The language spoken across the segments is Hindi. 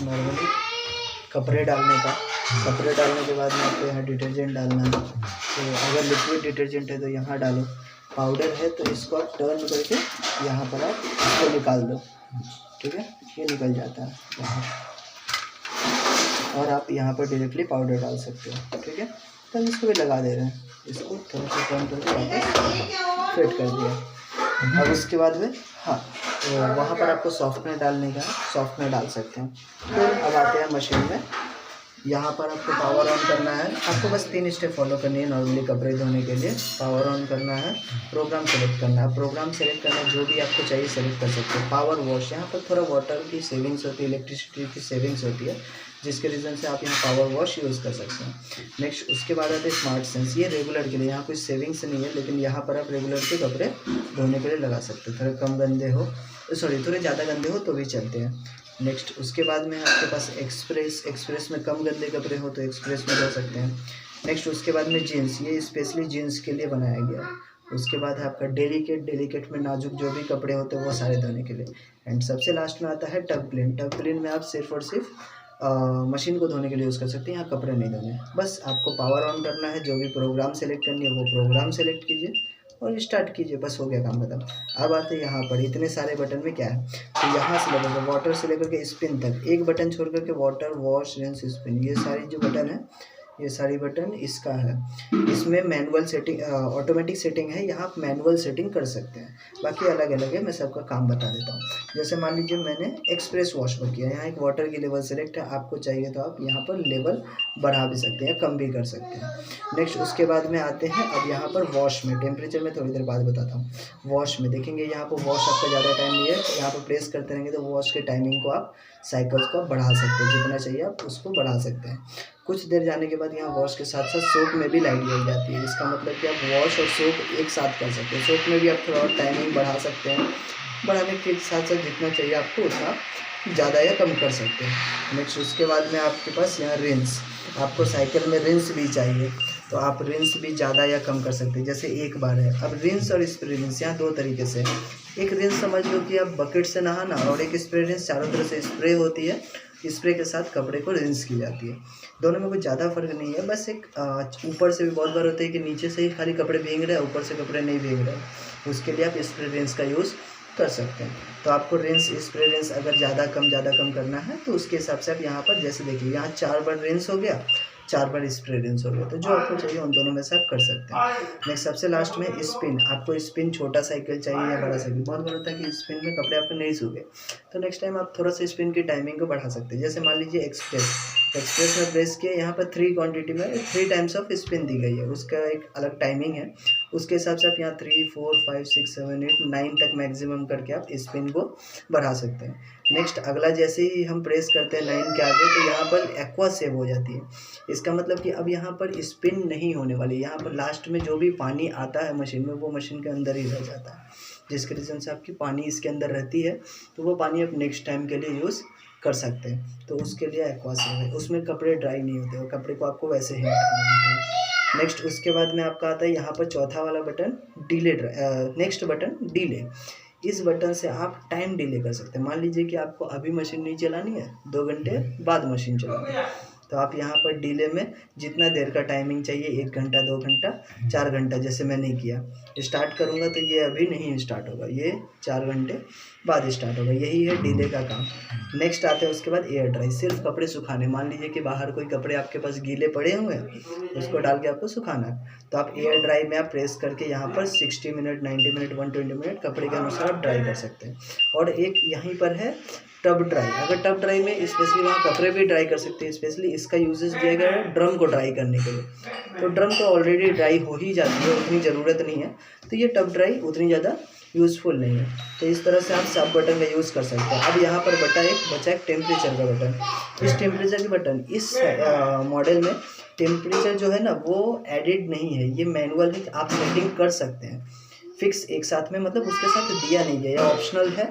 नॉर्मली कपड़े डालने का। कपड़े डालने के बाद में आपको यहाँ डिटर्जेंट डालना है। तो अगर लिक्विड डिटर्जेंट है तो यहाँ डालो, पाउडर है तो इसको आप टर्न करके यहाँ पर आप इसको निकाल दो, ठीक है, ये निकल जाता है यहाँ। और आप यहाँ पर डायरेक्टली पाउडर डाल सकते हो, ठीक है। तो हम इसको भी लगा दे रहे हैं, इसको थोड़ा सा टर्न करके वापस फिट कर दिया। अब उसके बाद में हाँ, तो वहाँ पर आपको सॉफ्टनर डालने का है, सॉफ्टनर डाल सकते हैं। फिर अब आते हैं मशीन में। यहाँ पर आपको पावर ऑन करना है। आपको बस 3 स्टेप फॉलो करनी है नॉर्मली कपड़े धोने के लिए। पावर ऑन करना है, प्रोग्राम सेलेक्ट करना है। प्रोग्राम सेलेक्ट करना है, जो भी आपको चाहिए सेलेक्ट कर सकते हो। पावर वॉश, यहाँ पर थोड़ा वाटर की सेविंग्स होती है, इलेक्ट्रिसिटी की सेविंग्स होती है, जिसके रीज़न से आप यहाँ पावर वॉश यूज़ कर सकते हैं। नेक्स्ट उसके बाद आते हैं स्मार्ट सेंस। ये रेगुलर के लिए, यहाँ कोई सेविंग्स नहीं है, लेकिन यहाँ पर आप रेगुलर के कपड़े धोने के लिए लगा सकते हो। थोड़े कम गंदे हो, थोड़े ज़्यादा गंदे हो तो भी चलते हैं। नेक्स्ट उसके बाद में आपके पास एक्सप्रेस में कम गंदे कपड़े हो तो एक्सप्रेस में धो सकते हैं। नेक्स्ट उसके बाद में जीन्स, ये स्पेशली जीन्स के लिए बनाया गया है। उसके बाद है आपका डेलिकेट में नाजुक जो भी कपड़े होते हैं वो सारे धोने के लिए। एंड सबसे लास्ट में आता है टब क्लीन। टब क्लीन में आप सिर्फ और सिर्फ मशीन को धोने के लिए यूज़ कर सकते हैं, यहाँ कपड़े नहीं धोने। बस आपको पावर ऑन करना है, जो भी प्रोग्राम सेलेक्ट करनी है वो प्रोग्राम सेलेक्ट कीजिए और स्टार्ट कीजिए, बस हो गया काम खत्म। अब आते हैं यहाँ पर, इतने सारे बटन में क्या है, तो यहाँ से लेकर वाटर से लेकर के स्पिन तक, एक बटन छोड़ करके वाटर, वॉश, रिंस, स्पिन, ये सारी जो बटन है, ये सारी बटन इसका है। इसमें मैनुअल सेटिंग, ऑटोमेटिक सेटिंग है, यहाँ आप मैनुअल सेटिंग कर सकते हैं। बाकी अलग अलग है, मैं सबका काम बता देता हूँ। जैसे मान लीजिए मैंने एक्सप्रेस वॉश पर किया, यहाँ एक वाटर की लेवल सेलेक्ट है, आपको चाहिए तो आप यहाँ पर लेवल बढ़ा भी सकते हैं, कम भी कर सकते हैं। नेक्स्ट उसके बाद में आते हैं अब यहाँ पर वॉश में, टेम्परेचर में थोड़ी देर बाद बताता हूँ। वॉश में देखेंगे यहाँ पर वॉश आपका ज़्यादा टाइम नहीं है, यहाँ पर प्रेस करते रहेंगे तो वॉश के टाइमिंग को आप, साइकिल्स को बढ़ा सकते हैं, जितना चाहिए आप उसको बढ़ा सकते हैं। कुछ देर जाने के बाद यहाँ वॉश के साथ साथ सोप में भी लाइट जल जाती है। इसका मतलब कि आप वॉश और सोप एक साथ कर सकते हैं। सोप में भी आप थोड़ा और टाइमिंग बढ़ा सकते हैं, बढ़ाने के साथ साथ जितना चाहिए आपको उतना ज़्यादा या कम कर सकते हैं। नेक्स्ट उसके बाद में आपके पास यहाँ रिंस, आपको साइकिल में रिंस भी चाहिए तो आप रिंस भी ज़्यादा या कम कर सकते हैं। जैसे एक बार है, अब रिंस और स्प्रे रिंस यहाँ दो तरीके से। एक रिंस समझ लो कि आप बकेट से नहाना, और एक स्प्रे रिंस चारों तरफ से स्प्रे होती है, स्प्रे के साथ कपड़े को रिंस की जाती है। दोनों में कुछ ज़्यादा फर्क नहीं है, बस एक ऊपर से भी बहुत बार होता है कि नीचे से ही खाली कपड़े भीग रहे हैं, ऊपर से कपड़े नहीं भीग रहे, उसके लिए आप स्प्रे रिंस का यूज़ कर सकते हैं। तो आपको रिंस, स्प्रे रिंस अगर ज़्यादा कम करना है तो उसके हिसाब से आप यहाँ पर जैसे देखिए, यहाँ 4 बार रिंस हो गया, 4 बार स्प्रे रिंस हो गया, तो जो आपको चाहिए उन दोनों में से आप कर सकते हैं। नेक्स्ट सबसे लास्ट में स्पिन, आपको स्पिन छोटा साइकिल चाहिए या बड़ा साइकिल। बहुत बार होता है कि स्पिन में कपड़े आपको नहीं सूखे, तो नेक्स्ट टाइम आप थोड़ा सा स्पिन की टाइमिंग को बढ़ा सकते हैं। जैसे मान लीजिए एक्सप्रेस में प्रेस किया, यहाँ पर 3 क्वांटिटी में 3 टाइम्स ऑफ स्पिन दी गई है, उसका एक अलग टाइमिंग है, उसके हिसाब से आप यहाँ 3, 4, 5, 6, 7, 8, 9 तक मैक्सिमम करके आप स्पिन को बढ़ा सकते हैं। नेक्स्ट अगला, जैसे ही हम प्रेस करते हैं 9 के आगे तो यहाँ पर एक्वा सेव हो जाती है। इसका मतलब कि अब यहाँ पर स्पिन नहीं होने वाली, यहाँ पर लास्ट में जो भी पानी आता है मशीन में वो मशीन के अंदर ही रह जाता है, जिसके रीज़न से आपकी पानी इसके अंदर रहती है, तो वो पानी आप नेक्स्ट टाइम के लिए यूज़ कर सकते हैं। तो उसके लिए एक्वा सेव है, उसमें कपड़े ड्राई नहीं होते, वो कपड़े को आपको वैसे ही हटाना होता है। नेक्स्ट उसके बाद में आपका आता है यहाँ पर चौथा वाला button, delay. Next button delay, इस बटन से आप टाइम डिले कर सकते हैं। मान लीजिए कि आपको अभी मशीन नहीं चलानी है, 2 घंटे बाद मशीन चलानी है, तो आप यहाँ पर डिले में जितना देर का टाइमिंग चाहिए, 1 घंटा, 2 घंटा, 4 घंटा, जैसे मैंने किया, स्टार्ट करूँगा तो ये अभी नहीं स्टार्ट होगा, ये 4 घंटे बाद स्टार्ट होगा, यही है डिले का काम। नेक्स्ट आते हैं उसके बाद एयर ड्राई, सिर्फ कपड़े सुखाने। मान लीजिए कि बाहर कोई कपड़े आपके पास गीले पड़े हुए हैं, उसको डाल के आपको सुखाना है, तो आप एयर ड्राई में आप प्रेस करके यहाँ पर 60 मिनट, 90 मिनट, 120 मिनट कपड़े के अनुसार आप ड्राई कर सकते हैं। और एक यहीं पर है टब ड्राई, अगर टब ड्राई में स्पेशली वहाँ कपड़े भी ड्राई कर सकते हैं, स्पेशली इसका यूजेस दिया गया है ड्रम को ड्राई करने के लिए, तो ड्रम तो ऑलरेडी ड्राई हो ही जाती है, उतनी ज़रूरत नहीं है, तो ये टब ड्राई उतनी ज़्यादा यूज़फुल नहीं है। तो इस तरह से आप सब बटन का यूज़ कर सकते हैं। अब यहाँ पर बचा एक टेम्परेचर का बटन। इस टेम्परेचर के बटन इस मॉडल में टेम्परेचर जो है ना वो एडिड नहीं है, ये मैनुअल है, आप सेटिंग कर सकते हैं फिक्स एक साथ में, मतलब उसके साथ दिया नहीं गया, या ऑप्शनल है।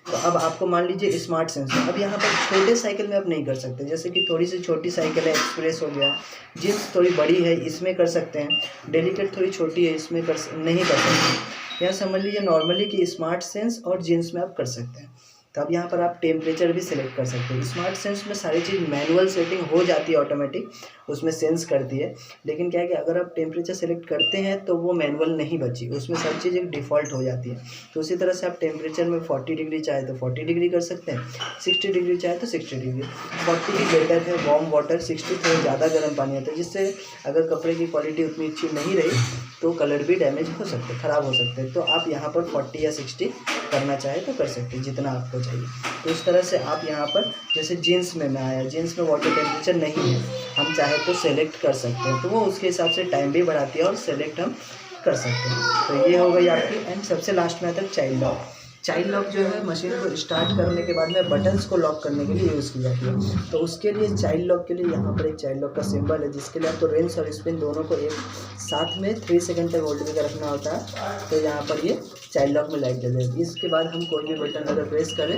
तो अब आपको मान लीजिए स्मार्ट सेंसर, अब यहाँ पर छोटे साइकिल में आप नहीं कर सकते, जैसे कि थोड़ी सी छोटी साइकिल है, एक्सप्रेस हो गया, जींस थोड़ी बड़ी है इसमें कर सकते हैं, डेलिकेट थोड़ी छोटी है इसमें नहीं कर सकते। यहाँ समझ लीजिए नॉर्मली कि स्मार्ट सेंस और जीन्स में आप कर सकते हैं। तो अब यहाँ पर आप टेम्परेचर भी सिलेक्ट कर सकते हैं। स्मार्ट सेंस में सारी चीज़ मैनुअल सेटिंग हो जाती है ऑटोमेटिक, उसमें सेंस करती है, लेकिन क्या है कि अगर आप टेम्परेचर सेलेक्ट करते हैं तो वो मैनुअल नहीं बची, उसमें सब चीज़ एक डिफ़ॉल्ट हो जाती है। तो उसी तरह से आप टेम्परेचर में 40 डिग्री चाहे तो 40 डिग्री कर सकते हैं, 60 डिग्री चाहे तो 60 डिग्री। 40 ही बेटर है, वार्म वाटर। 60 थोड़ा ज़्यादा गर्म पानी आता है, जिससे अगर कपड़े की क्वालिटी उतनी अच्छी नहीं रही तो कलर भी डैमेज हो सकते हैं, ख़राब हो सकते हैं। तो आप यहाँ पर 40 या 60 करना चाहे तो कर सकते हैं, जितना आपको चाहिए। तो इस तरह से आप यहाँ पर, जैसे जीन्स में मैं आया, जीन्स में वाटर टेम्परेचर नहीं है, हम चाहे तो सेलेक्ट कर सकते हैं, तो वो उसके हिसाब से टाइम भी बढ़ाती है और सेलेक्ट हम कर सकते हैं। तो ये हो गई आपकी। एंड सबसे लास्ट में आता है चाइल्ड लॉक। चाइल्ड लॉक जो है मशीन को स्टार्ट करने के बाद में बटन्स को लॉक करने के लिए यूज़ की जाती है। तो उसके लिए चाइल्ड लॉक के लिए यहाँ पर एक चाइल्ड लॉक का सिंबल है, जिसके लिए आपको रिंस और स्पिन दोनों को एक साथ में 3 सेकंड तक होल्ड करके रखना होता है। तो यहाँ पर ये चाइल्ड लॉक में लाइट जल जाएगी। इसके बाद हम कोई भी बटन अगर प्रेस करें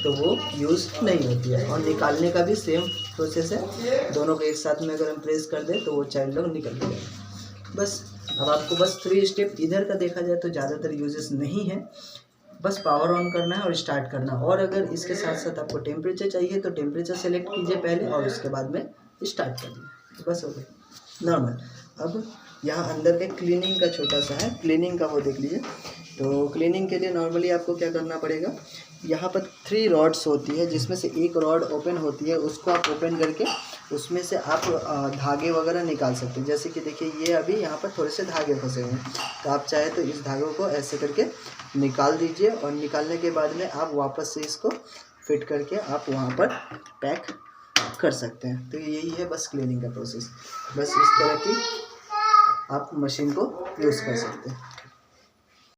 तो वो यूज़ नहीं होती है। और निकालने का भी सेम प्रोसेस है, दोनों को एक साथ में अगर हम प्रेस कर दें तो वो चाइल्ड लॉक निकल जाएगा। बस अब आपको बस 3 स्टेप इधर का देखा जाए तो ज़्यादातर यूजेस नहीं है, बस पावर ऑन करना है और स्टार्ट करना। और अगर इसके साथ साथ आपको टेम्परेचर चाहिए तो टेम्परेचर सेलेक्ट कीजिए पहले और उसके बाद में स्टार्ट कर दीजिए, बस हो गया नॉर्मल। अब यहाँ अंदर के क्लीनिंग का छोटा सा है, क्लीनिंग का वो देख लीजिए। तो क्लीनिंग के लिए नॉर्मली आपको क्या करना पड़ेगा, यहाँ पर 3 रॉड्स होती है, जिसमें से एक रॉड ओपन होती है, उसको आप ओपन करके उसमें से आप धागे वगैरह निकाल सकते हैं। जैसे कि देखिए ये अभी यहाँ पर थोड़े से धागे फंसे हुए हैं, तो आप चाहे तो इस धागों को ऐसे करके निकाल दीजिए और निकालने के बाद में आप वापस से इसको फिट करके आप वहाँ पर पैक कर सकते हैं। तो यही है बस क्लीनिंग का प्रोसेस। बस इस तरह की आप मशीन को यूज़ कर सकते हैं।